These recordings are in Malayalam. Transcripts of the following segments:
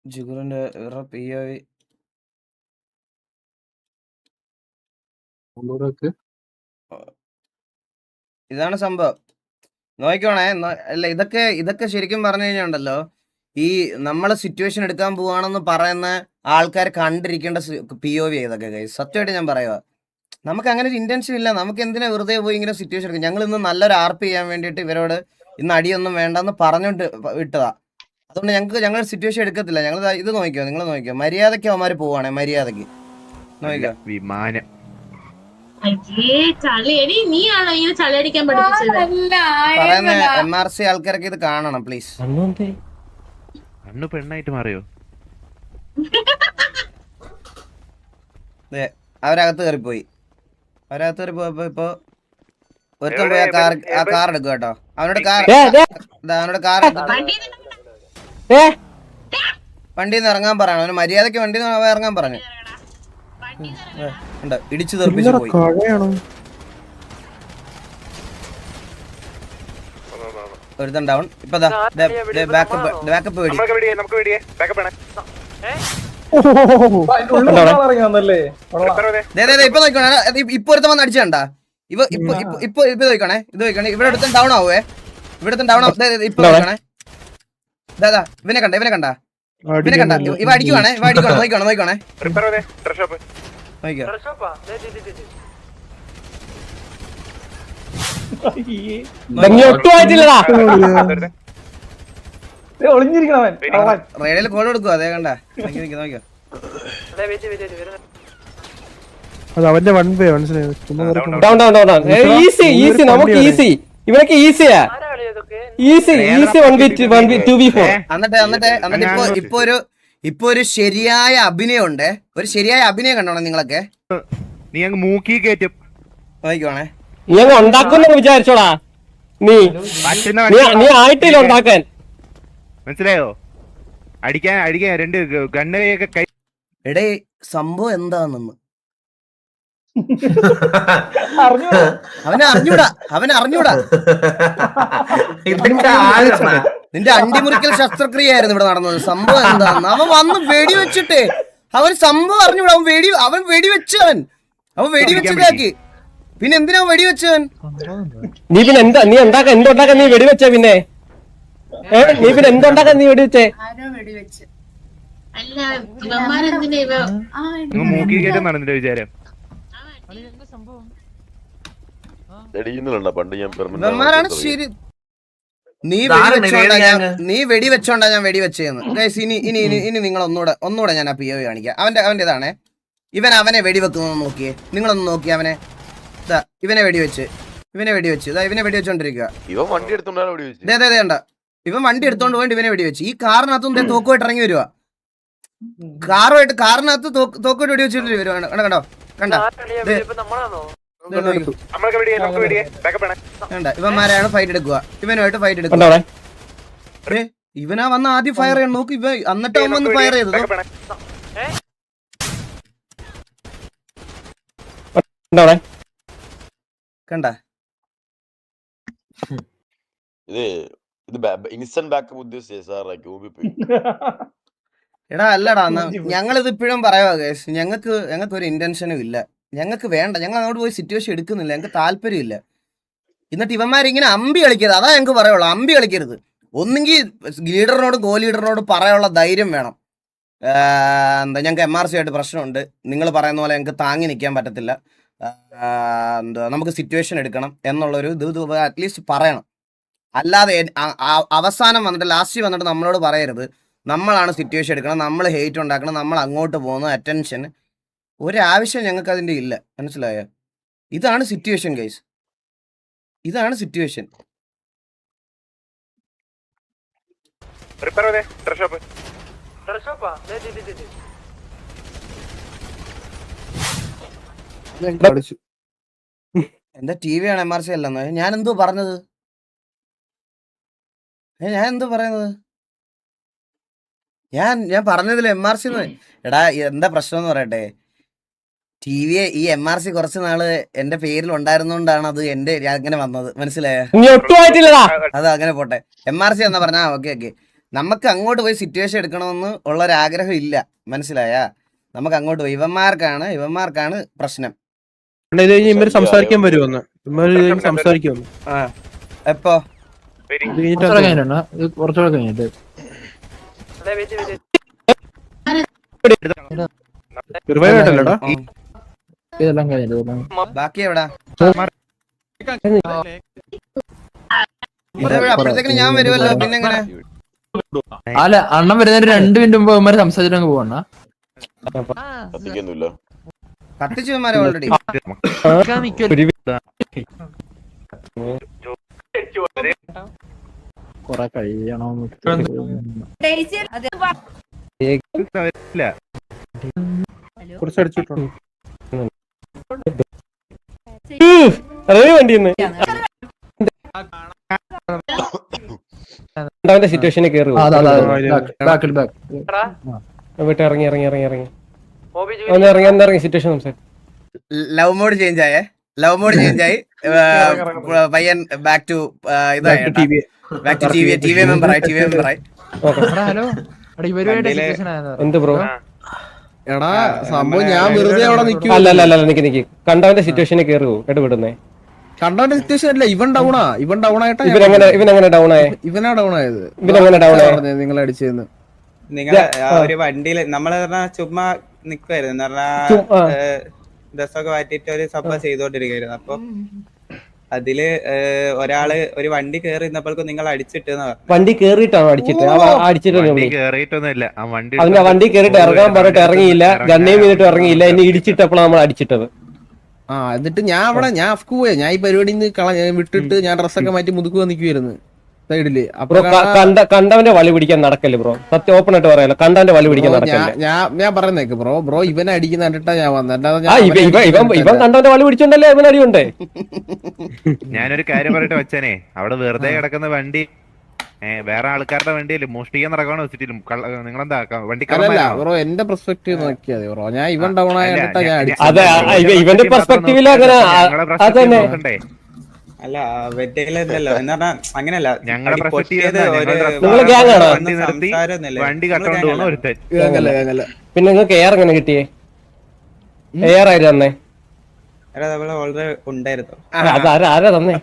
ജിഗുറിന്റെ POV ഇതാണ് സംഭവം. നോക്കിക്കോണേ. അല്ല, ഇതൊക്കെ ശരിക്കും പറഞ്ഞു കഴിഞ്ഞാൽ ഉണ്ടല്ലോ, ഈ നമ്മളെ സിറ്റുവേഷൻ എടുക്കാൻ പോവാണെന്ന് പറയുന്ന ആൾക്കാർ കണ്ടിരിക്കേണ്ട POV ഇതൊക്കെ ഗൈസ്. സത്യമായിട്ട് ഞാൻ പറയുക, നമുക്ക് അങ്ങനെ ഒരു ഇന്റൻഷൻ ഇല്ല. നമുക്ക് എന്തിനാ വെറുതെ പോയി ഇങ്ങനെ സിറ്റുവേഷൻ എടുക്കും? ഞങ്ങൾ ഇന്ന് നല്ലൊരു RP ചെയ്യാൻ വേണ്ടിയിട്ട് ഇവരോട് ഇന്ന് അടിയൊന്നും വേണ്ടെന്ന് പറഞ്ഞോണ്ട് വിട്ടതാ. അതുകൊണ്ട് ഞങ്ങൾ സിറ്റുവേഷൻ എടുക്കത്തില്ല. ഞങ്ങൾ ഇത് നോക്കിക്കോ, നിങ്ങൾ നോക്കിക്കോ, മര്യാദയ്ക്ക് അവന്മാര് പോവാണേ, മര്യാദയ്ക്ക് നോക്കിക്കോ. വിമാനം പറയുന്ന MRC ആൾക്കാരൊക്കെ ഇത് കാണണം പ്ലീസ്. അണ്ണു പെണ്ണായിട്ട് മാറിയോ? അവരകത്ത് കയറിപ്പോയി. പോയപ്പോ ഇപ്പൊ ഒരുത്തം പോയി ആ കാർ എടുക്കുക കേട്ടോ. അവനോട് കാർ വണ്ടിന്ന് ഇറങ്ങാൻ പറയണം. അവന് മര്യാദക്ക് വണ്ടിന്ന് ഇറങ്ങാൻ പറഞ്ഞു. ഇടിച്ചു തെറിപ്പിച്ചു പോയി. ഒരുത്തൻ ഡൗൺ. ഇപ്പൊ ബാക്കപ്പ് ഇപ്പൊ നോക്കണേ. ഇപ്പൊ ഒരുത്തം വന്ന് അടിച്ചണ്ട. ഇപ്പൊ നോക്കണേ. ഇത് നോക്കണേ. ഇവിടെ ഒരുത്തൻ ഡൗൺ ആവേ. ഇവിടുത്തെ ഡൗൺ ആവും. ഇപ്പൊ നോക്കണേ. ഇവനെ കണ്ട ഇവ അടിക്കുവാണേ. നോക്കണേ. നോക്കിക്കോ. റേഡിയോയിൽ കോൾ കൊടുക്കുക. അതേ കണ്ട നോക്കിയോ. അവന്റെ വൺ വേ മനസ്സിലായി. നമുക്ക് ഈസി. ഇവനൊക്കെ ഈസിയാ. ഇപ്പൊ ഒരു ശരിയായ അഭിനയം ഉണ്ട്. ഒരു ശരിയായ അഭിനയം കണ്ടോണം നിങ്ങളൊക്കെ. നീ അങ്ങ് മൂക്കി കയറ്റും. നോക്കിക്കോണേ. നീ അങ്ങ് ഉണ്ടാക്കുന്ന വിചാരിച്ചോടാ. നീ ആയിട്ടില്ല ഉണ്ടാക്കാൻ. മനസ്സിലായോ? അടിക്കാൻ രണ്ട് ഗണ്ണൊക്കെ കൈ. എടേ, സംഭവം എന്താണെന്ന് അവനെ അറിഞ്ഞൂടാ. നിന്റെ അണ്ടിമുറിക്കൽ ശസ്ത്രക്രിയയായിരുന്നു ഇവിടെ നടന്നത്. സംഭവം എന്താന്ന് അവൻ വന്ന് വെടിവെച്ചിട്ട് അവൻ സംഭവം അറിഞ്ഞൂടാ. അവൻ വെടിവെച്ചവൻ വെടിവെച്ചതാക്കി. പിന്നെ എന്തിനാ വെടിവെച്ചവൻ? നീ പിന്നെ എന്തുണ്ടാക്കാൻ നീ വെടിവെച്ച? പിന്നെ നീ പിന്നെ എന്തുണ്ടാക്കാൻ നീ വെടിവെച്ചേ? മൂക്കി കയറ്റം നടന്നിട്ട് വിചാരം. ശരി, നീ വെടിവെച്ചോണ്ടാ ഞാൻ വെടിവെച്ചെന്ന്. ഇനി നിങ്ങൾ ഒന്നുകൂടെ ഞാൻ ആ POV കാണിക്കാം. അവന്റെ ഇതാണേ. അവനെ വെടിവെക്കുന്നത് നോക്കിയേ. നിങ്ങളൊന്ന് നോക്കി അവനെ. ഇവനെ വെടിവെച്ച് ഇവനെ വെടിവെച്ചോണ്ടിരിക്കുക. ഇവൻ വണ്ടി എടുത്തോണ്ട് പോയിട്ട് ഇവനെ വെടിവെച്ച്. ഈ കാറിനകത്തും തോക്കുമായിട്ട് ഇറങ്ങി വരുവാ. കാറിനകത്ത് തോക്കുമായിട്ട് വെടിവെച്ചിട്ട് വരുവാ. കണ്ടോ ഇവന്മാരാണ് ഫൈറ്റ് എടുക്കുക. ഇവനുമായിട്ട് ഫൈറ്റ് എടുക്കുക. ഇവനാ വന്ന് ആദ്യം ഫയർ ചെയ്യാൻ നോക്കി. എന്നിട്ട് അവൻ വന്ന് ഫയർ ചെയ്തത് കണ്ട. എടാ അല്ലടാ, ഞങ്ങളിത് ഇപ്പോഴും പറയുക ഗൈസ്. ഞങ്ങൾക്ക് ഒരു ഇന്റൻഷനും ഇല്ല. ഞങ്ങൾക്ക് വേണ്ട. ഞങ്ങൾ അങ്ങോട്ട് പോയി സിറ്റുവേഷൻ എടുക്കുന്നില്ല. ഞങ്ങൾക്ക് താല്പര്യമില്ല. എന്നിട്ട് ഇവന്മാരിങ്ങനെ അമ്പി കളിക്കരുത്. അതാ ഞങ്ങൾക്ക് പറയുള്ളൂ. അമ്പി കളിക്കരുത്. ഒന്നെങ്കിൽ ലീഡറിനോട് പറയാനുള്ള ധൈര്യം വേണം. ഞങ്ങൾക്ക് MRC ആയിട്ട് പ്രശ്നമുണ്ട്. നിങ്ങൾ പറയുന്ന പോലെ ഞങ്ങൾക്ക് താങ്ങി നിൽക്കാൻ പറ്റത്തില്ല. നമുക്ക് സിറ്റുവേഷൻ എടുക്കണം എന്നുള്ളൊരു ഇത് അറ്റ്ലീസ്റ്റ് പറയണം. അല്ലാതെ അവസാനം വന്നിട്ട് ലാസ്റ്റ് വന്നിട്ട് നമ്മളോട് പറയരുത് നമ്മളാണ് സിറ്റുവേഷൻ എടുക്കണം, നമ്മൾ ഹെയ്റ്റ് ഉണ്ടാക്കണം, നമ്മൾ അങ്ങോട്ട് പോകുന്നു, അറ്റൻഷൻ. ഒരാവശ്യം ഞങ്ങൾക്ക് അതിൻ്റെ ഇല്ല. മനസ്സിലായോ? ഇതാണ് സിറ്റുവേഷൻ ഗൈസ്. ഇതാണ് സിറ്റുവേഷൻ. എന്താ TV ആണ് MRC അല്ലെന്ന്? ഞാൻ എന്തോ പറയുന്നത്? ഞാൻ പറഞ്ഞതിൽ MRC. എടാ എന്താ പ്രശ്നം എന്ന് പറയട്ടെ. TV ഈ MRC കുറച്ച് നാള് എന്റെ പേരിൽ ഉണ്ടായിരുന്നോണ്ടാണ് അത് അങ്ങനെ വന്നത്. മനസ്സിലായോ? അത് അങ്ങനെ പോട്ടെ. MRC എന്നാ പറഞ്ഞാ ഓക്കെ. നമുക്ക് അങ്ങോട്ട് പോയി സിറ്റുവേഷൻ എടുക്കണമെന്ന് ഉള്ളൊരാഗ്രഹം ഇല്ല, മനസ്സിലായ? നമുക്ക് അങ്ങോട്ട് പോയി ഇവന്മാർക്കാണ് പ്രശ്നം. ഇത് കഴിഞ്ഞ് ഇവര് സംസാരിക്കാൻ വരുമെന്ന്, ഇവര് സംസാരിക്കുമെന്ന്. എപ്പോ കുറച്ചുകൂടെ കഴിഞ്ഞിട്ട് റിവൈവ് ആയിട്ടല്ലേടാ? ഇതെല്ലാം കഴിഞ്ഞിട്ട് ബാക്കി എവിടാ? അപ്പോഴത്തേക്കും ഞാൻ വരുമല്ലോ, പിന്നെ എങ്ങനെ? അല്ല, അണ്ണൻ വരുന്നതിന് 2 മിനിറ്റ് മുമ്പ് അവന്മാര് സംസാരിച്ചിട്ട് പോവണ്ണ. കത്തിച്ചു ഇവന്മാരെ ഓൾറെഡി. കൊറേ കഴിയണോ? കുറച്ചടിച്ചിട്ടുണ്ട്. കണ്ടവന്റെ സിറ്റുവേഷനിൽ കയറി ഇറങ്ങി ഇറങ്ങി സിറ്റുവേഷൻ സംസാരിക്കും. ലവ് മോഡ് ചേഞ്ച് ആയി പയ്യൻ ബാക്ക് ടു ടി വി മെമ്പറായി. ഹലോ, എന്ത് ബ്രോ? എടാ സംഭവം ഞാൻ വെറുതെ അവിടെ നിൽക്കും. അല്ല നിക്ക് കണ്ടവന്റെ സിറ്റുവേഷനിൽ കയറി ഇടപെടുന്നേ. കണ്ടവന്റെ സിറ്റുവേഷൻ അല്ല, ഇവൻ ഡൗൺ ആയിട്ടാ. ഇവനെങ്ങനെ ഡൗൺ ആയത്? ഇവനാ ഡൗൺ ആയത്. ഇവനെങ്ങനെ ഡൗൺ ആയത്? നിങ്ങൾ അടിച്ചതെന്ന് നിങ്ങൾ ഒരു വണ്ടിയില് നമ്മള് ചുമ്മാ നിക്കുവായിരുന്നു, ഡ്രസ്സൊക്കെ മാറ്റിട്ട് ഒരു സഭ ചെയ്തോണ്ടിരിക്കായിരുന്നു. അപ്പൊ അതില് ഒരാള് ഒരു വണ്ടി കേറി നിന്നപ്പോഴേക്കും നിങ്ങൾ അടിച്ചിട്ടെന്ന് പറഞ്ഞു. വണ്ടി കേറിയിട്ടാണോ അടിച്ചിട്ട്? കേറിയിട്ടൊന്നുമില്ല, അതിന്റെ വണ്ടി കേറിയിട്ട് ഇറങ്ങാൻ പറഞ്ഞിട്ട് ഇറങ്ങിയില്ല, ഗണ്ണയും ചെയ്തിട്ട് ഇറങ്ങിയില്ല, എന്നെ ഇടിച്ചിട്ടപ്പോഴാണ് നമ്മൾ അടിച്ചിട്ടത്. എന്നിട്ട് ഞാൻ അഫ്കു പോയ, ഞാൻ ഈ പരിപാടി വിട്ടിട്ട് ഞാൻ ഡ്രസ്സൊക്കെ മാറ്റി മുതുക്കുക നിൽക്കുവായിരുന്നു സൈഡില്. അപ്പൊ കണ്ടവന്റെ വളി പിടിക്കാൻ നടക്കല്ലേ ബ്രോ? സത്യം ഓപ്പൺ ആയിട്ട് പറയാലോ, കണ്ടവന്റെ വളി പിടിക്കാൻ നടക്കല്ലേ? ഞാൻ പറയുന്നേക്ക് ബ്രോ ഇവനെ അടിക്കുന്ന കണ്ടിട്ടാ ഞാൻ വന്നത്. ഇവൻ കണ്ടവന്റെ വളി പിടിച്ചോണ്ടല്ലേ ഇവൻ അടിയുണ്ടേ. ഞാനൊരു കാര്യം പറയട്ടെ വച്ചനെ, അവിടെ വെറുതെ കിടക്കുന്ന വണ്ടി വേറെ ആൾക്കാരുടെ വണ്ടിയല്ലേ മോഷ്ടിക്കാൻ നടക്കാണോ വെച്ചിട്ടില്ല? നിങ്ങളെന്താ വണ്ടി? ബ്രോ എന്റെ പെർസ്പെക്ടീവ് നോക്കിയാതെ ബ്രോ, ഞാൻ ഇവൻ ഡൗൺ ആയിട്ടാ ഞാൻ ഇവന്റെ പെർസ്പെക്ടീവിൽ അങ്ങനെ അല്ല വെറ്റയിലല്ലോ എന്ന് പറഞ്ഞാ അങ്ങനല്ല. ഞങ്ങളുടെ വണ്ടി കട്ടോണ്ട് പോകുന്ന ഒരുത്തൻ. പിന്നെ നിങ്ങൾക്ക് എയർ എങ്ങനെ കിട്ടിയേ? എയർ ആര് തന്നേ? ഓൾറെഡി ഉണ്ടായിരുന്നു. ആരാ തന്നേ?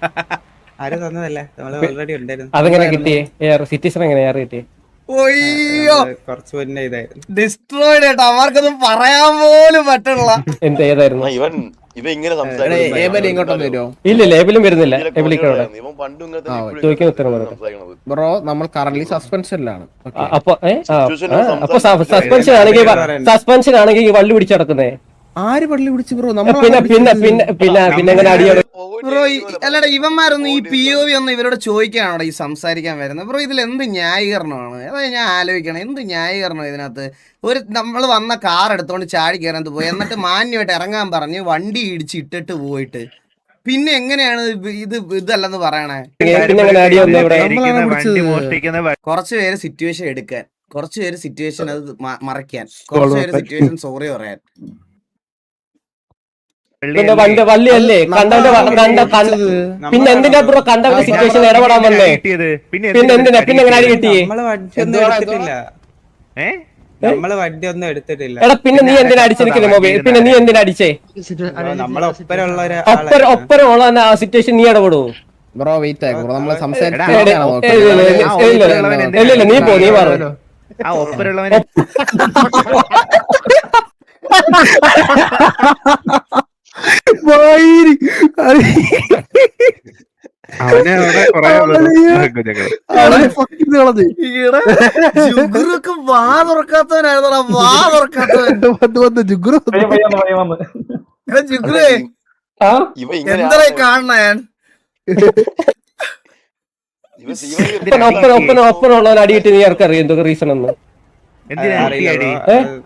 ആരും തന്നതല്ല, നമ്മള് ഓൾറെഡി ഉണ്ടായിരുന്നു. അതെങ്ങനെ കിട്ടിയേ? എയർ സിറ്റിസൺ എങ്ങനെ എയർ കിട്ടിയേ? കുറച്ച് മുന്നേ ഇതായിരുന്നു ഡിസ്ട്രോയിഡ് കേട്ടോ, അവർക്കൊന്നും പറയാൻ പോലും പറ്റുള്ള. എന്ത് ഏതായിരുന്നു? ഇല്ല ലേബിലും വരുന്നില്ല. ചോദിക്കുന്ന ഉത്തരം ബ്രോ നമ്മൾ കറന്റ് സസ്പെൻഷനിലാണ്. അപ്പൊ സസ്പെൻഷൻ ആണെങ്കിൽ വള്ളി പിടിച്ച് നടക്കുന്നേ. ആര് പള്ളി പിടിച്ച് ബ്രോ? പിന്നെ എങ്ങനെ അടിയാണ് ബ്രോ? അല്ലടാ, ഇവന്മാരൊന്നും ഈ POV ഒന്നും ഇവരോട് ചോദിക്കാനാണോ ഈ സംസാരിക്കാൻ വരുന്നത്? ബ്രോ ഇതിൽ എന്ത് ന്യായീകരണമാണ്? അതായത് ഞാൻ ആലോചിക്കണം, എന്ത് ന്യായീകരണം ഇതിനകത്ത്? നമ്മൾ വന്ന കാർ എടുത്തോണ്ട് ചാടി കയറാൻ പോയി, എന്നിട്ട് മാന്യമായിട്ട് ഇറങ്ങാൻ പറഞ്ഞ് വണ്ടി ഇടിച്ച് ഇട്ടിട്ട് പോയിട്ട് പിന്നെ എങ്ങനെയാണ് ഇതല്ലെന്ന് പറയണേ? കുറച്ചു പേര് സിറ്റുവേഷൻ എടുക്കാൻ, കുറച്ചു പേര് സിറ്റുവേഷൻ അത് മറയ്ക്കാൻ, കുറച്ചു പേര് സിറ്റുവേഷൻ സോറി പറയാൻ. പിന്നെ വള്ളിയല്ലേ കണ്ടവന്റെ പിന്നെ എന്തിനാ ബ്രോ കണ്ടവന്റെ സിറ്റുവേഷൻ ഇടപെടാൻ വന്നേ? പിന്നെ എന്തിനാ പിന്നെ എങ്ങനെ അടി കിട്ടിയേ? നമ്മള് വണ്ടി ഒന്നും എടുത്തിട്ടില്ല. എടാ പിന്നെ നീ എന്തിനാ അടിച്ചിരിക്കുന്നത് മൊബൈൽ? പിന്നെ നീ എന്തിനാ അടിച്ചേ? ഒപ്പരമുള്ള സിറ്റുവേഷൻ നീ ഇടപെടൂ ബ്രോ? വെയിറ്റ് ആയി ബ്രോ, നമ്മള് ഇല്ല നീ പോ, നീ മാറൂ. ആ ഒപ്പരുള്ളവനെ വാ തുറക്കാത്തവനായിരുന്നോ? വാ തുറക്കാത്തവൻ എന്താ കാണണ? ഞാൻ ഒപ്പനുള്ളവൻ അടിയിട്ട് നീ ആർക്കറിയാം എന്തൊക്കെ റീസൺ എന്ന്?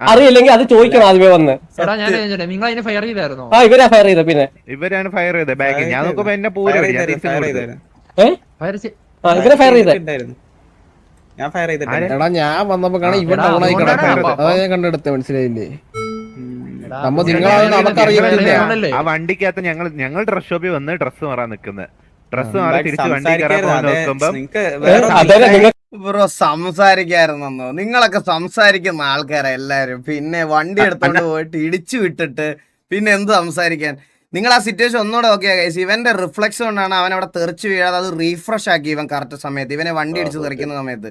അറിയില്ലെങ്കിൽ അത് ചോദിക്കണം ആദ്യമേ വന്ന്. ഇവരാ ഫയർ ചെയ്ത? പിന്നെ ഇവരാണ് ഫയർ ചെയ്തത് ബാഗ്. ഞാൻ നോക്കുമ്പോ എന്നെ പൂര ഇവരെ ഫയർ ചെയ്ത. എടാ ഞാൻ വന്നപ്പോ കാണാൻ ഇവൻ ഡൗൺ ആയി കിടക്കുന്നത്, അതാ ഞാൻ കണ്ടെടുത്ത. മനസ്സിലായില്ലേ? നമുക്കറിയത്തില്ല. ആ വണ്ടിക്കകത്ത് ഞങ്ങൾ ഡ്രസ് ഷോപ്പിൽ വന്ന് ഡ്രസ്സ് മാറാൻ നിക്കുന്നത്. ഡ്രസ് മാറി തിരിച്ച് വണ്ടി കയറാൻ പോകുന്ന നോക്കുമ്പോ നിങ്ങക്ക് അതല്ല നിങ്ങൾ ബ്രോ സംസാരിക്കായിരുന്നോ? നിങ്ങളൊക്കെ സംസാരിക്കുന്ന ആൾക്കാരാ എല്ലാരും. പിന്നെ വണ്ടി എടുത്തോണ്ട് പോയിട്ട് ഇടിച്ചു വിട്ടിട്ട് പിന്നെ എന്ത് സംസാരിക്കാൻ? നിങ്ങൾ ആ സിറ്റുവേഷൻ ഒന്നുകൂടെ ഓക്കെ ഗൈസ്. ഇവന്റെ റിഫ്ലക്സ് കൊണ്ടാണ് അവൻ അവിടെ തെറിച്ച് വീഴാതെ അത് റീഫ്രഷ് ആക്കി ഇവൻ കറക്റ്റ് സമയത്ത്. ഇവനെ വണ്ടി ഇടിച്ച് തെറിക്കുന്ന സമയത്ത്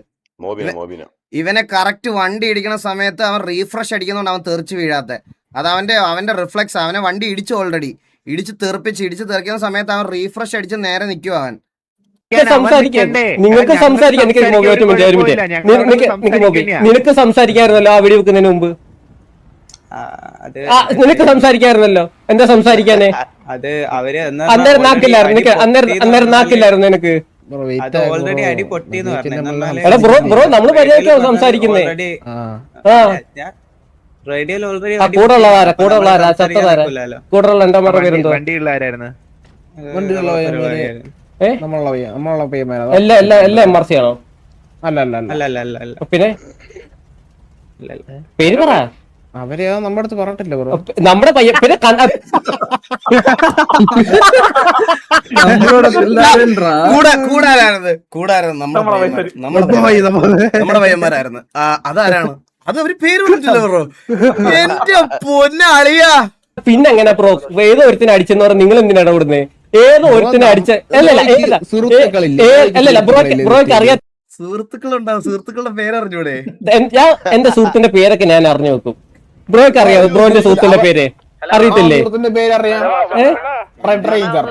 ഇവനെ കറക്റ്റ് വണ്ടി ഇടിക്കുന്ന സമയത്ത് അവൻ റീഫ്രഷ് അടിക്കുന്നതുകൊണ്ട് അവൻ തെറിച്ച് വീഴാത്ത. അത് അവന്റെ റിഫ്ലക്സ്. അവനെ വണ്ടി ഇടിച്ചു ഓൾറെഡി. ഇടിച്ച് തെറിക്കുന്ന സമയത്ത് അവൻ റീഫ്രഷ് അടിച്ച് നേരെ നിൽക്കും അവൻ. നിങ്ങൾക്ക് സംസാരിക്കാൻ നിനക്ക് സംസാരിക്കായിരുന്നല്ലോ ആ വെടി വെക്കുന്നതിന് മുമ്പ്. നിനക്ക് സംസാരിക്കായിരുന്നല്ലോ. എന്താ സംസാരിക്കാനേ? അത് അവര് അന്നേരം നാക്കില്ലായിരുന്നു. അന്നേരം നാക്കില്ലായിരുന്നു നിനക്ക്. ഓൾറെഡി അടി പൊട്ടിന്ന് എടാ ബ്രോ നമ്മള് പരിചയമായിട്ടോ സംസാരിക്കുന്നേ. റേഡിയോയിൽ ഓൾറെഡി കൂടെ ഉള്ളതാരാ ചത്തതാരാ? കൂടെ ഉള്ള എന്റെ അമ്മയുടെ പേരെന്തോ? വണ്ടിയുള്ളവരായിരുന്നു. എല്ലാ MRC ആണോ? അല്ല പിന്നെ പേര് പറ. അവര് നമ്മുടെ അടുത്ത് പറഞ്ഞിട്ടില്ല ബ്രോ. നമ്മുടെ പയ്യൻ പിന്നെ കൂടാരായിരുന്നു നമ്മുടെ പയ്യന്മാരായിരുന്നു. അതാരാണ്? അത് അവര് പേര് വിളിച്ചില്ല ബ്രോ. എന്റെ പൊന്നളിയാ. പിന്നെ എങ്ങനെ ബ്രോ ഏതോ ഒരുത്തിനെ അടിച്ചെന്ന് പറഞ്ഞ നിങ്ങൾ എന്തിനാ ഇടപെടുന്നേ? ഏതോ ഒരുത്തിനെ അടിച്ച അല്ലല്ല ബ്രോയ്ക്ക് അറിയാത്ത സുഹൃത്തുക്കളുണ്ടാവും. സുഹൃത്തുക്കളുടെ പേരറിഞ്ഞൂടെ? ഞാൻ എന്റെ സുഹൃത്തിന്റെ പേരൊക്കെ ഞാൻ അറിഞ്ഞു വെക്കും. ബ്രോയ്ക്ക് അറിയാം ബ്രോന്റെ സുഹൃത്തിന്റെ പേര്? അറിയത്തില്ലേ? Red ranger.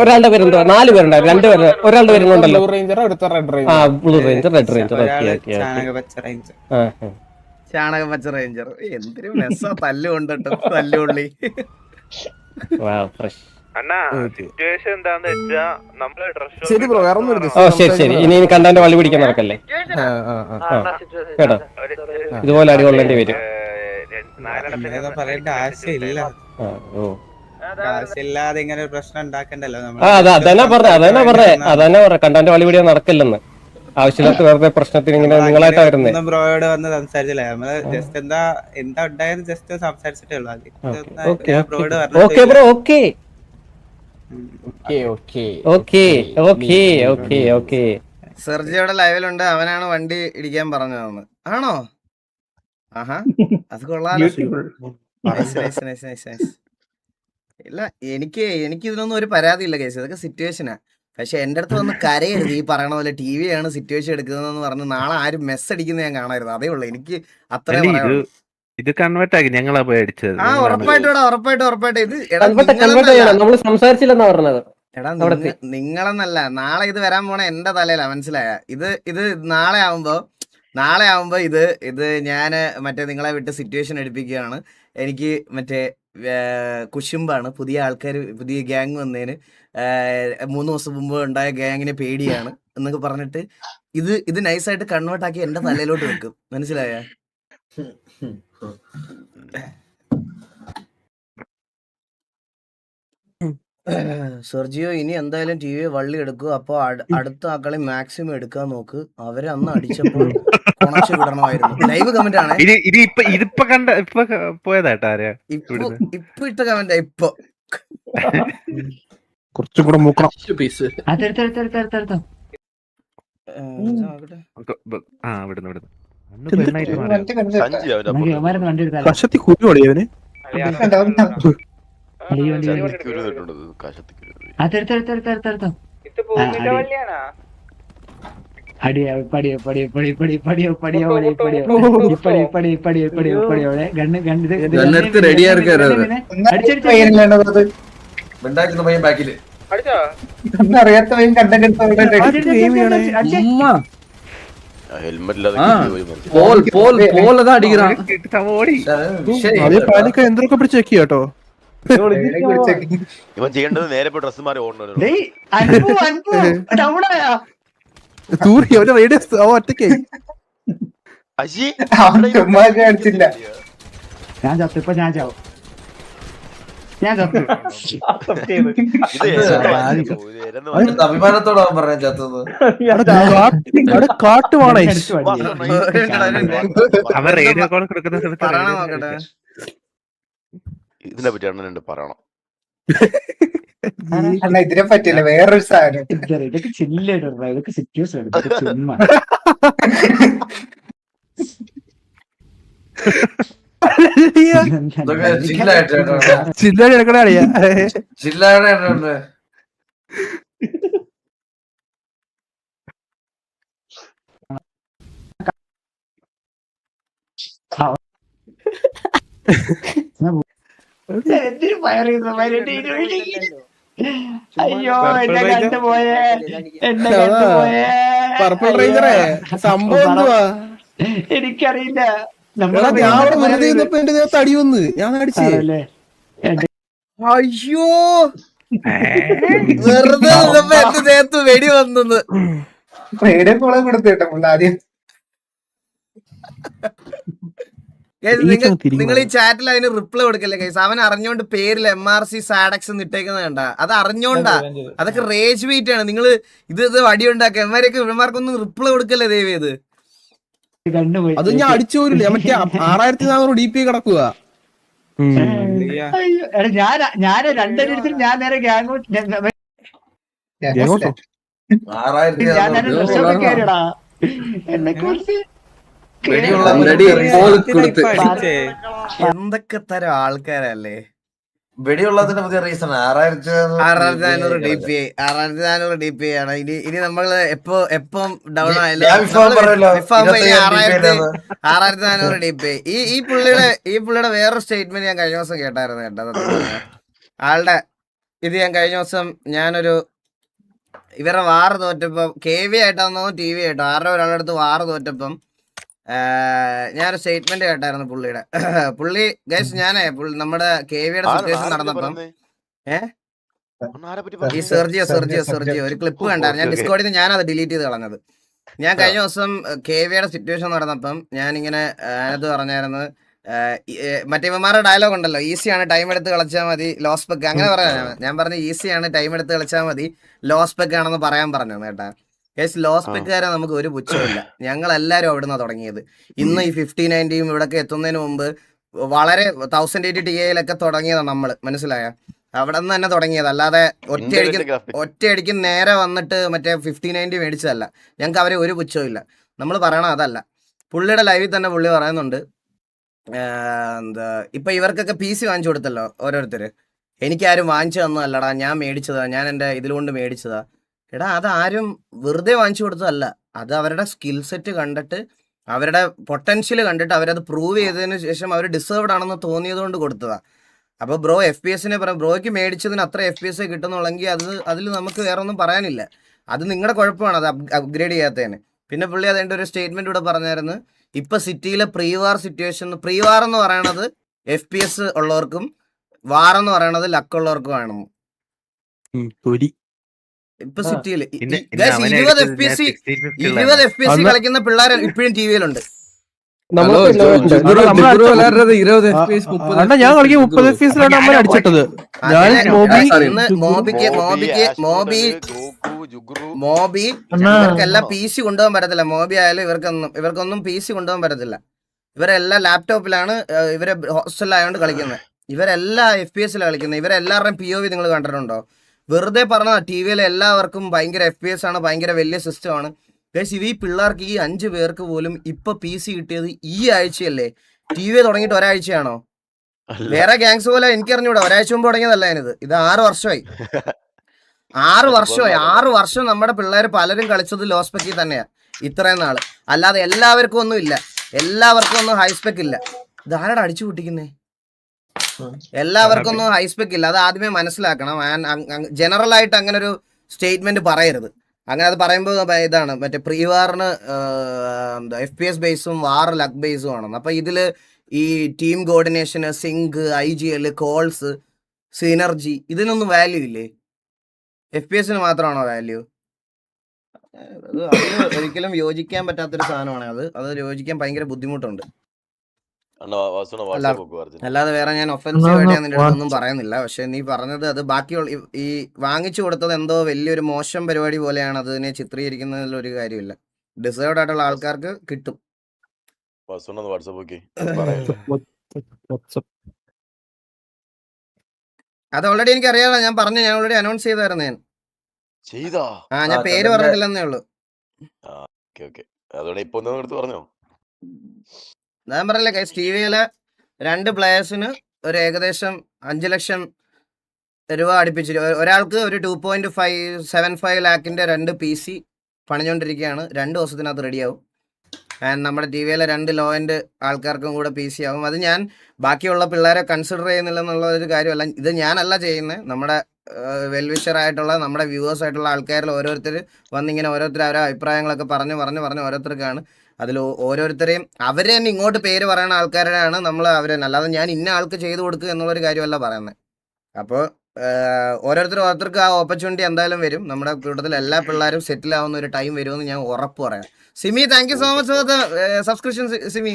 ഒരാളുടെ പേരെന്തോ? 4 പേരുണ്ടായിരുന്നു. 2 പേര്. ഒരാളുടെ പേരുണ്ടല്ലോ. ആ ബ്ലൂ റേഞ്ചർ, റെഡ് റേഞ്ചർ. ചാണകപ്പച്ച റേഞ്ചർ. എന്തൊരു മെസ്സാ തല്ലുകൊണ്ടിട്ടും തല്ലുകൊള്ളി. ശരി ഇനി കണ്ടവന്റെ വള്ളി പിടിക്കാൻ നടക്കല്ലേ കേട്ടോ. ഇതുപോലെ അടികൊള്ളേണ്ടി വരും. പറയേണ്ട ആവശ്യമില്ല. ആവശ്യമില്ലാതെ ഇങ്ങനെ ഒരു പ്രശ്നം ഉണ്ടാക്കണ്ടല്ലോ. അതന്നെ പറഞ്ഞ കണ്ടവന്റെ വള്ളി പിടിക്കാൻ നടക്കില്ലെന്ന്. ആവശ്യമില്ലാത്ത വെറുതെ പ്രശ്നത്തിന് ഇങ്ങനെ നിങ്ങളായിട്ടാ വരുന്നത്. ബ്രോയോട് വന്ന് സംസാരിച്ചില്ലേ? നമ്മള് ജസ്റ്റ് എന്താ ഉണ്ടായെന്ന് ജസ്റ്റ് സംസാരിച്ചിട്ടേ ഉള്ളൂ. Okay bro. ഓക്കെ സെർജിയുടെ ലൈവിലുണ്ട്. അവനാണ് വണ്ടി ഇടിക്കാൻ പറഞ്ഞതെന്ന്. ആണോ? ആഹാ അത് കൊള്ളാലോ. ഇല്ല എനിക്ക് ഇതിനൊന്നും ഒരു പരാതി ഇല്ല കേസ്. ഇതൊക്കെ സിറ്റുവേഷനാ. പക്ഷെ എന്റെ അടുത്ത് വന്ന് കരയരുത്. ഈ പറയണ പോലെ TV ആണ് സിറ്റുവേഷൻ എടുക്കുന്നതെന്ന് പറഞ്ഞ് നാളെ ആരും മെസ്സ് അടിക്കുന്നത് ഞാൻ കാണരുത്. അതേ ഉള്ളു എനിക്ക് അത്രേ പറയാനുള്ളൂ. ഇത് കൺവേർട്ട് ആക്കി ഞങ്ങളാ പോയി അടിച്ചത്. ആ ഉറപ്പായിട്ടും ഇത് നമ്മള് സംസാരിച്ചില്ലെന്നാ പറഞ്ഞത്. എടാ നിങ്ങളെന്നല്ല, നാളെ ഇത് വരാൻ പോണ എന്റെ തലയിലാ. മനസ്സിലായ? ഇത് നാളെ ആവുമ്പോ ഇത് ഞാന് മറ്റേ നിങ്ങളെ വിട്ട് സിറ്റുവേഷൻ എടുപ്പിക്കുകയാണ്. എനിക്ക് മറ്റേ കുശുമ്പാണ്. പുതിയ ആൾക്കാർ, പുതിയ ഗ്യാങ് വന്നതിന് 3 ദിവസം മുമ്പ് ഉണ്ടായ ഗ്യാങ്ങിനെ പേടിയാണ് എന്നൊക്കെ പറഞ്ഞിട്ട് ഇത് നൈസായിട്ട് കൺവേർട്ട് ആക്കി എന്റെ തലയിലോട്ട് വെക്കും. മനസ്സിലായ? സെർജിയോ ഇനി എന്തായാലും TV വള്ളി എടുക്കുക. അപ്പൊ അടുത്ത ആക്കളെ മാക്സിമം എടുക്കാൻ നോക്ക്. അവരെ അന്ന് അടിച്ചപ്പോൾ കൊണച്ചു വിടണമായിരുന്നു. ലൈവ് കമന്റ് ആണ്. ഇതിപ്പോ പോയതാട്ടാ. ഇപ്പൊ ഇട്ട കമന്റ് ഇപ്പൊ കുറച്ചും കൂടെ മൂക്കണം. കഷത്തി കുരുവോടെ അവന്. റെഡിയാ இருக்காரு. എന്തൊക്കെ പിടിച്ച് ചെക്ക് കേട്ടോ. ഇവൻ ചെയ്യേണ്ടത് നേരെ ഡ്രസ് മാറി ഓടണം. ഒറ്റയ്ക്ക് അഭിമാനത്തോടെ പറഞ്ഞ ചത്തത്. കാട്ടുവാണേ. അവർ റേഡിയോ കോൾ കൊടുക്കുന്ന നോക്കട്ടെ. ഇതിനെ പറ്റി അണ്ണനുണ്ട് പറയണം. അല്ല ഇതിനെ പറ്റില്ല, വേറൊരു സാധനം. ഇതൊക്കെ ചില്ലായിട്ട് ഇതൊക്കെ സിറ്റുവേഷൻ എടുക്കും ചുമ്മാ. ചില്ലാടി എടുക്കണ അറിയാ എന്തിനു ഫയർ അയ്യോ എന്നെ കണ്ടുപോയേ, എന്നെ കണ്ടുപോയേ. പർപ്പിൾ റേഞ്ചറേ സംഭവം എന്തുവാ? എനിക്കറിയില്ല. ഞാൻ അവിടെ വെറുതെ ഇരുന്നപ്പോ എന്റെ ദേഹത്ത് അടി വന്ന് ഞാൻ അടിച്ചേ. അയ്യോ വെറുതെ നിന്നപ്പോ എന്റെ ദേഹത്ത് വെടി വന്നത്. റേഡിയോ കോളെ കൊടുത്തേട്ടോ ആദ്യം. നിങ്ങൾ ഈ ചാറ്റിൽ അതിന് റിപ്ലൈ കൊടുക്കല്ലേ ഗൈസ്? അവൻ അറിഞ്ഞോണ്ട് പേരിൽ MRC സാഡക്സ് എന്ന് ഇട്ടേക്കുന്നത് കണ്ട? അത് അറിഞ്ഞോണ്ടാ. അതൊക്കെ റേജ് ബീറ്റ് ആണ്. നിങ്ങൾ ഇത് വടി ഉണ്ടാക്കുക എമാരൊക്കെ ഇവന്മാർക്കൊന്നും റിപ്ലൈ കൊടുക്കല്ലേ ദയവേത്? അത് ഞാൻ അടിച്ചു പോരില്ല. മറ്റേ 6400 DP കിടക്കുക. ഞാൻ രണ്ടിടത്തിൽ ഞാൻ നേരെ ഗ്യാങ് കയറിയടാ. എന്നെ കുറിച്ച് എന്തൊക്കെ തരം ആൾക്കാരല്ലേ? വെടിയുള്ളതിന് പുതിയ റീസൺ 6400 DPI 6400 DPI ആണ്. ഇനി നമ്മള് എപ്പം ഡൗൺ ആയാലും 6400 DPI. ഈ പുള്ളിയുടെ വേറൊരു സ്റ്റേറ്റ്മെന്റ് ഞാൻ കഴിഞ്ഞ ദിവസം കേട്ടായിരുന്നു കേട്ടത്. ആളുടെ ഇത് ഞാൻ കഴിഞ്ഞ ദിവസം ഇവരുടെ വാറ് തോറ്റപ്പം KV ആയിട്ടാന്നോ TV ആയിട്ടോ ആരുടെ ഒരാളുടെ വാറ് തോറ്റപ്പം ഞാനൊരു സ്റ്റേറ്റ്മെന്റ് കേട്ടായിരുന്നു പുള്ളിയുടെ. പുള്ളി ഗൈസ് നമ്മുടെ KVയുടെ സിറ്റുവേഷൻ നടന്നപ്പം ഈ സെർജിയോ ഒരു ക്ലിപ്പ് കണ്ടായിരുന്നു. ഞാൻ ഡിസ്കോഡിൽ നിന്ന് ഞാനത് ഡിലീറ്റ് ചെയ്ത് കളഞ്ഞത്. ഞാൻ കഴിഞ്ഞ ദിവസം KVയുടെ സിറ്റുവേഷൻ നടന്നപ്പം ഞാനിങ്ങനെ അതിനകത്ത് പറഞ്ഞായിരുന്നു, മറ്റേ ഇവന്മാരുടെ ഡയലോഗ് ഉണ്ടല്ലോ, ഈസിയാണ് ടൈം എടുത്ത് കളിച്ചാൽ മതി ലോസ് പെക്ക്, അങ്ങനെ പറയാൻ ഞാൻ പറഞ്ഞു ഈസിയാണ് ടൈം എടുത്ത് കളിച്ചാൽ മതി ലോസ് പെക്ക് ആണെന്ന് പറയാൻ പറഞ്ഞു കേട്ടാ. ലോസ് പെക്കുകാരെ നമുക്ക് ഒരു പുച്ഛമില്ല. ഞങ്ങൾ എല്ലാവരും അവിടുന്ന് തുടങ്ങിയത്. ഇന്ന് ഈ 5090 ഇവിടൊക്കെ എത്തുന്നതിന് മുമ്പ് വളരെ 1080 Ti തുടങ്ങിയതാണ് നമ്മൾ, മനസ്സിലായ? അവിടെ നിന്ന് തന്നെ തുടങ്ങിയത്, അല്ലാതെ ഒറ്റയടിക്ക് നേരെ വന്നിട്ട് മറ്റേ 5090 മേടിച്ചതല്ല. ഞങ്ങൾക്ക് അവരെ ഒരു പുച്ഛവും ഇല്ല. നമ്മൾ പറയണം അതല്ല. പുള്ളിയുടെ ലൈവിൽ തന്നെ പുള്ളി പറയുന്നുണ്ട്, എന്താ ഇപ്പൊ ഇവർക്കൊക്കെ PC വാങ്ങിച്ചു കൊടുത്തല്ലോ ഓരോരുത്തര്, എനിക്കാരും വാങ്ങിച്ചു തന്നതല്ലടാ, ഞാൻ മേടിച്ചതാ, ഞാൻ എൻ്റെ ഇതിലുകൊണ്ട് മേടിച്ചതാ. എടാ അതാരും വെറുതെ വാങ്ങിച്ചു കൊടുത്തതല്ല. അത് അവരുടെ സ്കിൽ സെറ്റ് കണ്ടിട്ട്, അവരുടെ പൊട്ടൻഷ്യൽ കണ്ടിട്ട്, അവരത് പ്രൂവ് ചെയ്തതിന് ശേഷം അവർ ഡിസേർവ്ഡ് ആണെന്ന് തോന്നിയത് കൊണ്ട് കൊടുത്തതാ. അപ്പോൾ ബ്രോ FPS ബ്രോയ്ക്ക് മേടിച്ചതിന് അത്ര FPS കിട്ടുന്നുള്ളെങ്കിൽ അതിൽ നമുക്ക് വേറെ ഒന്നും പറയാനില്ല. അത് നിങ്ങളുടെ കുഴപ്പമാണ്, അത് അപ്ഗ്രേഡ് ചെയ്യാത്തതിന്. പിന്നെ പുള്ളി അതിൻ്റെ ഒരു സ്റ്റേറ്റ്മെന്റ് ഇവിടെ പറഞ്ഞായിരുന്നു, ഇപ്പൊ സിറ്റിയിലെ പ്രീവാർ സിറ്റുവേഷൻ, പ്രീവാർ എന്ന് പറയണത് FPS ഉള്ളവർക്കും വാർ എന്ന് പറയണത് ലക്ക് ഉള്ളവർക്കും ആണ്. ഇപ്പൊ സിറ്റിയില് 20 FPS കളിക്കുന്ന പിള്ളേർ ഇപ്പോഴും TV-യിലുണ്ട്. ഞാൻ കളിക്കും 30 FPS അടിച്ചിട്ടത്. മോബി ഇവർക്കെല്ലാം PC കൊണ്ടുപോകാൻ പറ്റത്തില്ല. മോബി ആയാലും ഇവർക്കൊന്നും PC കൊണ്ടുപോകാൻ പറ്റത്തില്ല. ഇവരെല്ലാം ലാപ്ടോപ്പിലാണ്, ഇവരെ ഹോസ്റ്റലിലായോണ്ട് കളിക്കുന്നത്. ഇവരെല്ലാം FPS കളിക്കുന്നത്. ഇവരെല്ലാവരുടെയും POV നിങ്ങൾ കണ്ടിട്ടുണ്ടോ? വെറുതെ പറഞ്ഞ TV-യിലെ എല്ലാവർക്കും ഭയങ്കര FPS ആണ്, ഭയങ്കര വലിയ സിസ്റ്റം ആണ്. ഈ പിള്ളേർക്ക് ഈ 5 പേർക്ക് പോലും ഇപ്പൊ PC കിട്ടിയത് ഈ ആഴ്ചയല്ലേ? TV തുടങ്ങിയിട്ട് ഒരാഴ്ചയാണോ? വേറെ ഗ്യാങ്സ് പോലെ എനിക്കറിഞ്ഞൂടാ, ഒരാഴ്ച മുമ്പ് തുടങ്ങിയതല്ല ഞാനിത്. ഇത് 6 വർഷമായി. 6 വർഷം നമ്മുടെ പിള്ളേർ പലരും കളിച്ചത് ലോ സ്പെക്കിൽ തന്നെയാ ഇത്രയും നാള്. അല്ലാതെ എല്ലാവർക്കും ഒന്നും ഇല്ല, എല്ലാവർക്കും ഒന്നും ഹൈസ്പെക്ക് ഇല്ല. ഇതാരടാ അടിച്ചു പൊട്ടിക്കുന്നേ? എല്ലാവർക്കും ഒന്നും ഹൈസ്പെക്ക് ഇല്ല. അത് ആദ്യമേ മനസ്സിലാക്കണം. ജനറൽ ആയിട്ട് അങ്ങനെ ഒരു സ്റ്റേറ്റ്മെന്റ് പറയരുത്. അങ്ങനെ അത് പറയുമ്പോൾ ഇതാണ് മറ്റേ പ്രീവാറിന് FPS ബേസും വാർ ലക്ക് ബേസും ആണെന്ന്. അപ്പൊ ഇതില് ഈ ടീം കോർഡിനേഷന്, സിങ്ക്, IGL, കോൾസ്, സിനർജി, ഇതിനൊന്നും വാല്യൂ ഇല്ലേ? FPS മാത്രമാണോ വാല്യൂ? അത് ഒരിക്കലും യോജിക്കാൻ പറ്റാത്തൊരു സാധനമാണ്. അത് യോജിക്കാൻ ഭയങ്കര ബുദ്ധിമുട്ടുണ്ട്. അല്ലാതെ വേറെ ഞാൻ ഒഫൻസീവ് ആയിട്ട് ഞാൻ നിന്റെ അടുത്തൊന്നും പറയുന്നില്ല. പക്ഷെ നീ പറഞ്ഞത് അത് ബാക്കിയുള്ള ഈ വാങ്ങിച്ചു കൊടുത്തത് എന്തോ വലിയൊരു മോശം പരിപാടി പോലെയാണ് അതിനെ ചിത്രീകരിക്കുന്നതിൽ ഒരു കാര്യമില്ല. ഡിസേർവ്ഡ് ആയിട്ടുള്ള ആൾക്കാർക്ക് കിട്ടും. അത് ഓൾറെഡി എനിക്ക് അറിയാലോ, ഞാൻ പറഞ്ഞു, ഞാൻ ഓൾറെഡി അനൗൺസ് ചെയ്തായിരുന്നു ഞാൻ. ചെയ്താ ഞാൻ പേര് പറഞ്ഞിട്ടില്ലെന്നേ ഉള്ളൂ. Okay okay. അതോടെ ഇപ്പൊ ഒന്ന് എടുത്ത് പറഞ്ഞോ. ഞാൻ പറഞ്ഞില്ലേ ഗൈസ്, ടിവിയിലെ 2 പ്ലേയേഴ്സിന് ഒരു ഏകദേശം 5 ലക്ഷം രൂപ അടുപ്പിച്ച്, ഒരാൾക്ക് ഒരു 2.75 ലാഖിന്റെ 2 PC പണിഞ്ഞുകൊണ്ടിരിക്കുകയാണ്. 2 ദിവസത്തിനകത്ത് റെഡിയാവും. ആൻഡ് നമ്മുടെ ടിവിയിലെ 2 ലോ എൻഡ് ആൾക്കാർക്കും കൂടെ PC ആവും. അത് ഞാൻ ബാക്കിയുള്ള പിള്ളേരെ കൺസിഡർ ചെയ്യുന്നില്ല എന്നുള്ള ഒരു കാര്യമല്ല. ഇത് ഞാനല്ല ചെയ്യുന്നത്, നമ്മുടെ വെൽവിഷർ ആയിട്ടുള്ള നമ്മുടെ വ്യൂവേഴ്സ് ആയിട്ടുള്ള ആൾക്കാരിൽ ഓരോരുത്തർ വന്നിങ്ങനെ ഓരോരുത്തർ അവരുടെ അഭിപ്രായങ്ങളൊക്കെ പറഞ്ഞ് ഓരോരുത്തർക്കാണ്. അതിൽ ഓരോരുത്തരെയും അവർ തന്നെ ഇങ്ങോട്ട് പേര് പറയുന്ന ആൾക്കാരുടെയാണ് നമ്മൾ അവരെ, അല്ലാതെ ഞാൻ ഇന്ന ആൾക്ക് ചെയ്തു കൊടുക്കുക എന്നുള്ളൊരു കാര്യമല്ല പറയുന്നത്. അപ്പോൾ ഓരോരുത്തർക്ക് ആ ഓപ്പർച്യൂണിറ്റി എന്തായാലും വരും. നമ്മുടെ കൂട്ടത്തിൽ എല്ലാ പിള്ളേരും സെറ്റിൽ ആവുന്ന ഒരു ടൈം വരുമെന്ന് ഞാൻ ഉറപ്പ് പറയാം. Simi, thank you so much for the subscription. Simi,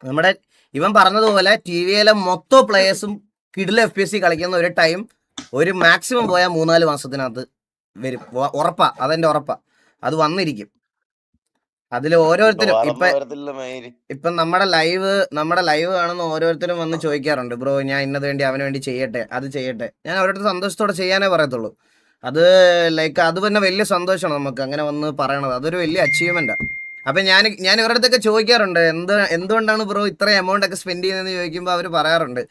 നമ്മുടെ ഇവൻ പറഞ്ഞതുപോലെ ടിവിയിലെ മൊത്തം പ്ലേയേഴ്സും കിഡിലെ FPS കളിക്കുന്ന ഒരു ടൈം ഒരു മാക്സിമം പോയാൽ 3-4 മാസത്തിനകത്ത് വരും. ഉറപ്പാ, അതെന്റെ ഉറപ്പാ. അത് വന്നിരിക്കും. അതിൽ ഓരോരുത്തരും ഇപ്പം നമ്മുടെ ലൈവ് കാണുന്ന ഓരോരുത്തരും വന്ന് ചോദിക്കാറുണ്ട്, ബ്രോ ഞാൻ ഇന്നത് വേണ്ടി അവന് വേണ്ടി ചെയ്യട്ടെ, അത് ചെയ്യട്ടെ. ഞാൻ അവരുടെ സന്തോഷത്തോടെ ചെയ്യാനേ പറയത്തുള്ളൂ. അത് ലൈക്ക് അത് തന്നെ വലിയ സന്തോഷമാണ് നമുക്ക് അങ്ങനെ വന്ന് പറയണത്. അതൊരു വലിയ അച്ചീവ്മെന്റാണ്. അപ്പം ഞാൻ ഇവരുടെ അടുത്തൊക്കെ ചോദിക്കാറുണ്ട്, എന്തുകൊണ്ടാണ് ബ്രോ ഇത്രയും എമൗണ്ട് ഒക്കെ സ്പെൻഡ് ചെയ്യുന്നതെന്ന് ചോദിക്കുമ്പോൾ അവർ പറയാറുണ്ട്,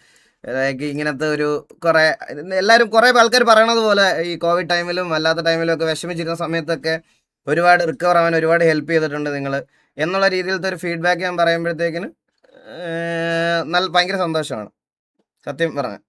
ലൈക്ക് ഇങ്ങനത്തെ ഒരു കുറേ ആൾക്കാർ പറയണത് പോലെ ഈ കോവിഡ് ടൈമിലും അല്ലാത്ത ടൈമിലും ഒക്കെ വിഷമിച്ചിരുന്ന സമയത്തൊക്കെ ഒരുപാട് റിക്കവർ ആവാൻ ഒരുപാട് ഹെൽപ്പ് ചെയ്തിട്ടുണ്ട് നിങ്ങൾ എന്നുള്ള രീതിയിലത്തെ ഒരു ഫീഡ്ബാക്ക് ഞാൻ പറയുമ്പോഴത്തേക്കിന് ഭയങ്കര സന്തോഷമാണ് സത്യം പറഞ്ഞാൽ.